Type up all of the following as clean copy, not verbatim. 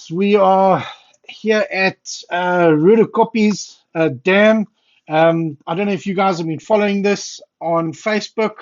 guys, we are here at Roodekopjes Dam. I don't know if you guys have been following this on Facebook.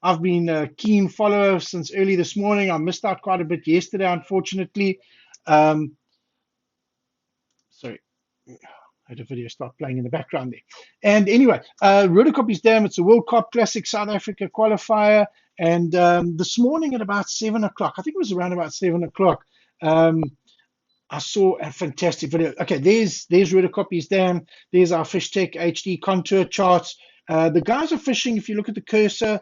I've been a keen follower since early this morning. I missed out quite a bit yesterday, unfortunately. Um, sorry, I had a video start playing in the background there. And anyway, Roodekopjes Dam, it's a World Carp Classic South Africa qualifier. And this morning at about 7 o'clock, I think it was around about 7 o'clock, um, I saw a fantastic video. Okay, there's Roodekopjes Dam. There's our Fish Tech HD contour charts. The guys are fishing, if you look at the cursor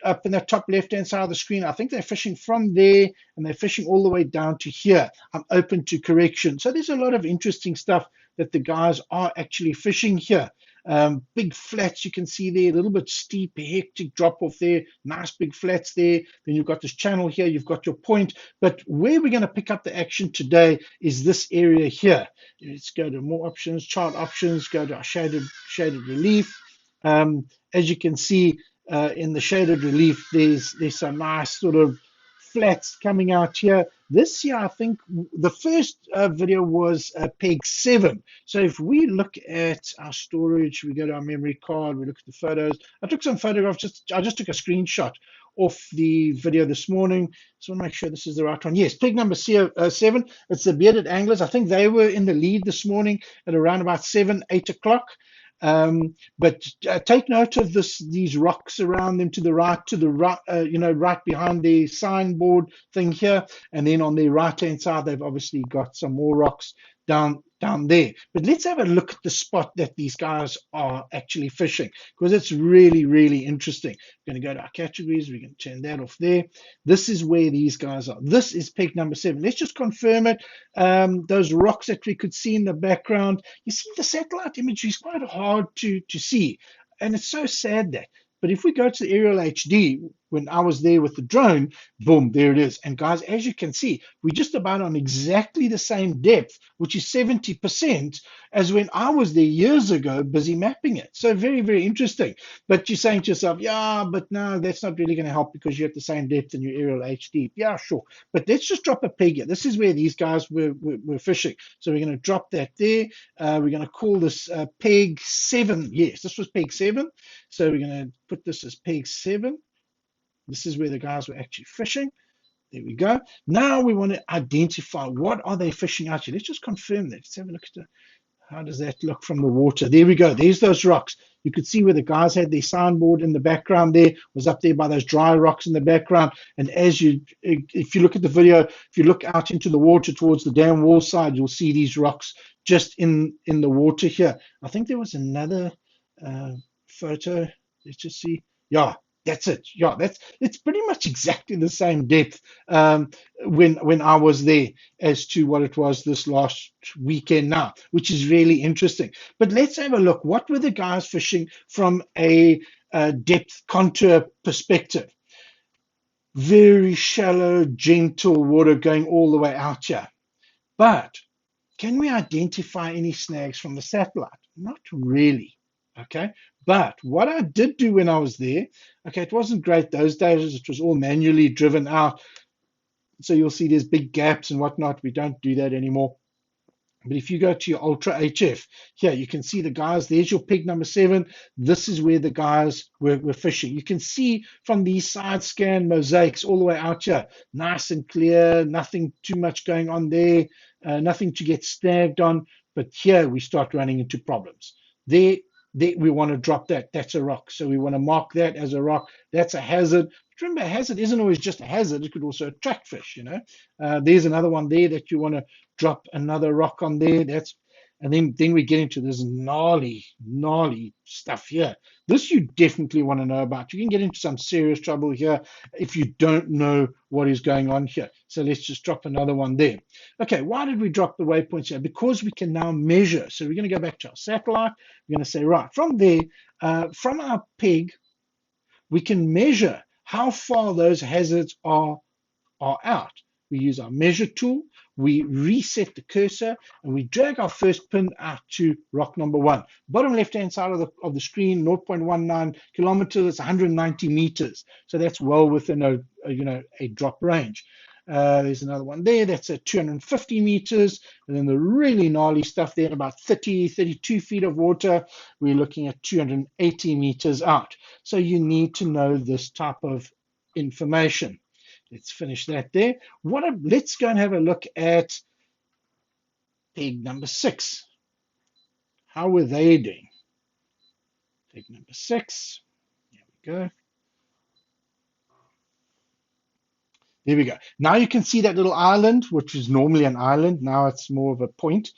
up in the top left-hand side of the screen, I think they're fishing from there and they're fishing all the way down to here. I'm open to correction. So there's a lot of interesting stuff that the guys are actually fishing here. Big flats you can see there, a little bit steep, hectic drop off there, nice big flats there. Then you've got this channel here, you've got your point. But where we're going to pick up the action today is this area here. Let's go to more options, chart options, go to our shaded relief. As you can see in the shaded relief, there's some nice sort of flats coming out here. This year, I think the first video was peg 7. So if we look at our storage, we go to our memory card, we look at the photos. I took some photographs, I just took a screenshot off the video this morning. So I want to make sure this is the right one. Yes, peg number 7. It's the bearded anglers. I think they were in the lead this morning at around about 7, 8 o'clock. But take note of these rocks around them to the right, right behind the signboard thing here, and then on the right hand side they've obviously got some more rocks down there. But let's have a look at the spot that these guys are actually fishing, because it's really interesting. We're going to go to our categories, we can turn that off there. This is where these guys are. This is peg number 7. Let's just confirm it. Those rocks that we could see in the background, you see the satellite imagery is quite hard to see, and it's so sad that. But if we go to the aerial HD, when I was there with the drone, boom, there it is. And guys, as you can see, we're just about on exactly the same depth, which is 70%, as when I was there years ago busy mapping it. So very interesting. But you're saying to yourself, yeah, but no, that's not really going to help because you're at the same depth in your aerial HD. Yeah, sure. But let's just drop a peg here. This is where these guys were fishing. So we're going to drop that there. We're going to call this peg 7. Yes, this was peg 7. So we're going to put this as peg 7. This is where the guys were actually fishing. There we go. Now we want to identify what are they fishing out here. Let's just confirm that. Let's have a look at how does that look from the water. There we go. There's those rocks. You could see where the guys had their signboard in the background there, was up there by those dry rocks in the background. And if you look at the video, if you look out into the water towards the dam wall side, you'll see these rocks just in the water here. I think there was another photo. Let's just see. Yeah, that's it. Yeah, it's pretty much exactly the same depth when I was there as to what it was this last weekend now, which is really interesting. But let's have a look. What were the guys fishing from a depth contour perspective? Very shallow, gentle water going all the way out here. But can we identify any snags from the satellite? Not really. Okay, but what I did do when I was there, okay, it wasn't great those days. It was all manually driven out. So you'll see there's big gaps and whatnot. We don't do that anymore. But if you go to your Ultra HF, here you can see the guys. There's your peg number 7. This is where the guys were fishing. You can see from these side scan mosaics all the way out here, nice and clear, nothing too much going on there, nothing to get snagged on. But here we start running into problems. There we want to drop that. That's a rock. So we want to mark that as a rock. That's a hazard. But remember, a hazard isn't always just a hazard. It could also attract fish, There's another one there that you want to drop another rock on there. And then we get into this gnarly stuff here. This you definitely want to know about. You can get into some serious trouble here if you don't know what is going on here. So let's just drop another one there. Okay, why did we drop the waypoints here? Because we can now measure. So we're going to go back to our satellite. We're going to say, right, from there, from our peg, we can measure how far those hazards are out. We use our measure tool, we reset the cursor, and we drag our first pin out to rock number 1. Bottom left-hand side of the screen, 0.19 kilometers, it's 190 meters. So that's well within a drop range. There's another one there that's at 250 meters. And then the really gnarly stuff there, about 30, 32 feet of water, we're looking at 280 meters out. So you need to know this type of information. Let's finish that there. Let's go and have a look at pig number 6. How were they doing? Pig number 6. Here we go. There we go. Now you can see that little island, which is normally an island. Now it's more of a point.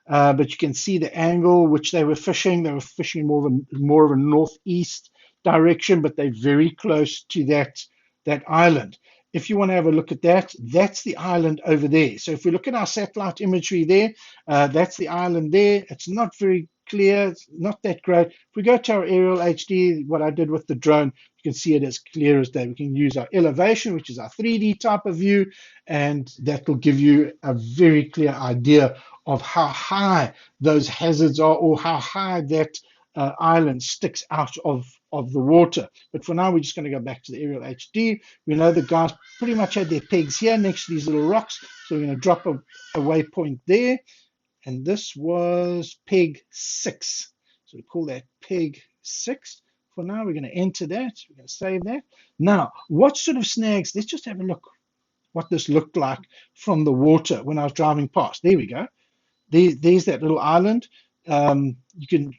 But you can see the angle which they were fishing. They were fishing more of a northeast direction, but they're very close to that island. If you want to have a look at that, that's the island over there. So if we look at our satellite imagery there, that's the island there. It's not very clear. It's not that great. If we go to our aerial HD, what I did with the drone, you can see it as clear as day. We can use our elevation, which is our 3D type of view, and that will give you a very clear idea of how high those hazards are, or how high that island sticks out of the water. But for now, we're just going to go back to the aerial HD. We know the guys pretty much had their pegs here next to these little rocks. So we're going to drop a waypoint there. And this was peg 6. So we call that peg 6. For now, we're going to enter that. We're going to save that. Now, what sort of snags? Let's just have a look what this looked like from the water when I was driving past. There we go. There's that little island. You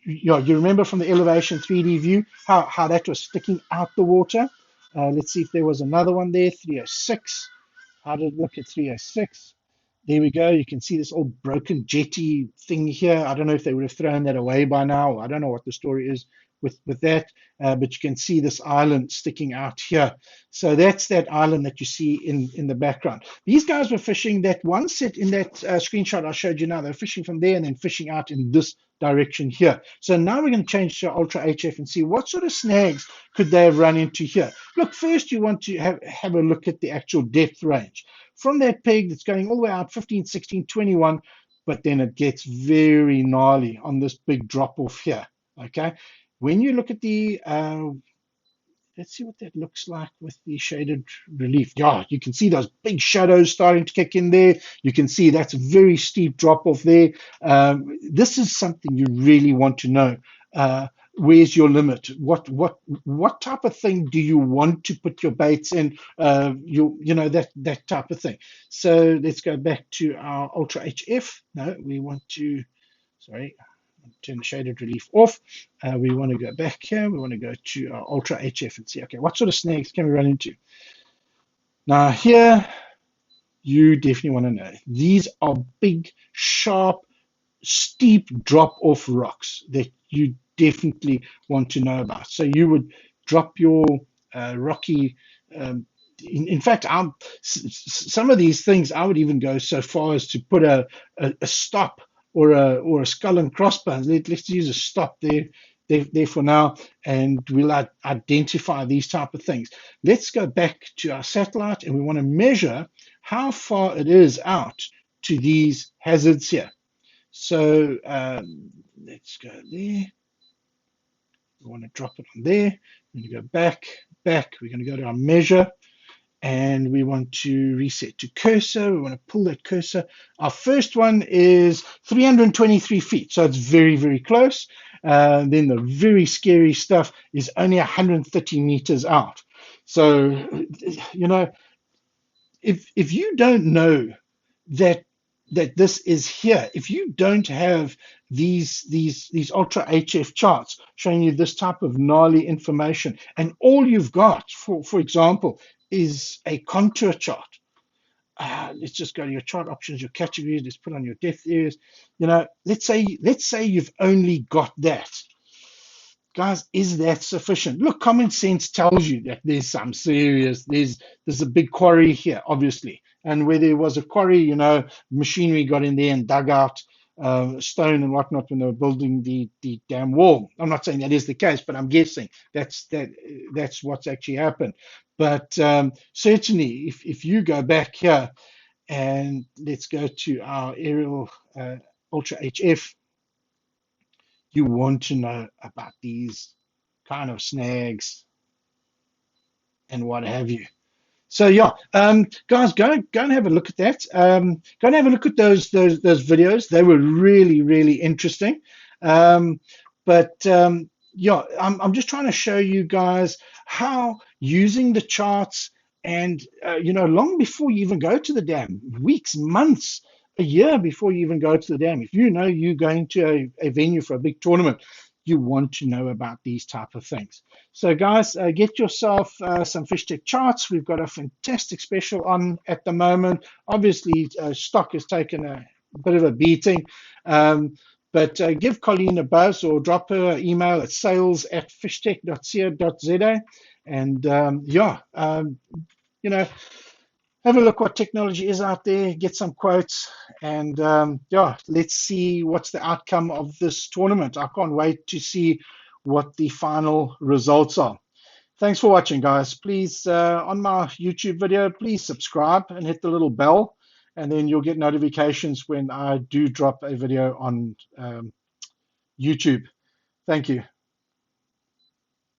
remember from the elevation 3D view how that was sticking out the water. Let's see if there was another one there. 306. How did it look at 306? There we go. You can see this old broken jetty thing here. I don't know if they would have thrown that away by now. I don't know what the story is with that, but you can see this island sticking out here. So that's that island that you see in the background. These guys were fishing that one set in that screenshot I showed you now. They're fishing from there and then fishing out in this direction here. So now we're going to change to Ultra HF and see what sort of snags could they have run into here. Look, first you want to have a look at the actual depth range. From that peg that's going all the way out 15, 16, 21, but then it gets very gnarly on this big drop off here. Okay, when you look at the let's see what that looks like with the shaded relief. Yeah, you can see those big shadows starting to kick in there. You can see that's a very steep drop off there. This is something you really want to know. Where's your limit? What type of thing do you want to put your baits in? That type of thing. So let's go back to our Ultra HF. No, we want to, sorry, turn the shaded relief off. We want to go back here. We want to go to our Ultra HF and see, okay, what sort of snags can we run into? Now here, you definitely want to know. These are big, sharp, steep drop-off rocks that you definitely want to know about. So you would drop your rocky, in fact, some of these things, I would even go so far as to put a stop or a skull and crossbones. Let's use a stop there for now, and we'll identify these type of things. Let's go back to our satellite, and we want to measure how far it is out to these hazards here. So let's go there. We want to drop it on there. We're going to go back. We're going to go to our measure, and we want to reset to cursor. We want to pull that cursor. Our first one is 323 feet, so it's very, very close. Then the very scary stuff is only 130 meters out. So, if you don't know that this is here, if you don't have these Ultra HF charts showing you this type of gnarly information, and all you've got, for example, is a contour chart. Let's just go to your chart options, your categories. Let's put on your depth areas. Let's say you've only got that. Guys, is that sufficient? Look, common sense tells you that there's some serious, there's a big quarry here, obviously. And where there was a quarry, machinery got in there and dug out stone and whatnot when they were building the dam wall. I'm not saying that is the case, but I'm guessing that's what's actually happened. But certainly, if you go back here and let's go to our aerial Ultra HF, you want to know about these kind of snags and what have you. So yeah, guys, go and have a look at that. Go and have a look at those videos. They were really interesting. Um, but yeah, I'm just trying to show you guys how using the charts and long before you even go to the dam, weeks, months, a year before you even go to the dam, if you know you're going to a venue for a big tournament, you want to know about these type of things. So guys, get yourself some fish tech charts. We've got a fantastic special on at the moment. Obviously, stock has taken a bit of a beating, but give Colleen a buzz or drop her an email at sales@fishtech.co.za. And you know, have a look what technology is out there, get some quotes, and yeah, let's see what's the outcome of this tournament. I can't wait to see what the final results are. Thanks for watching, guys. Please, on my YouTube video, please subscribe and hit the little bell, and then you'll get notifications when I do drop a video on YouTube. Thank you.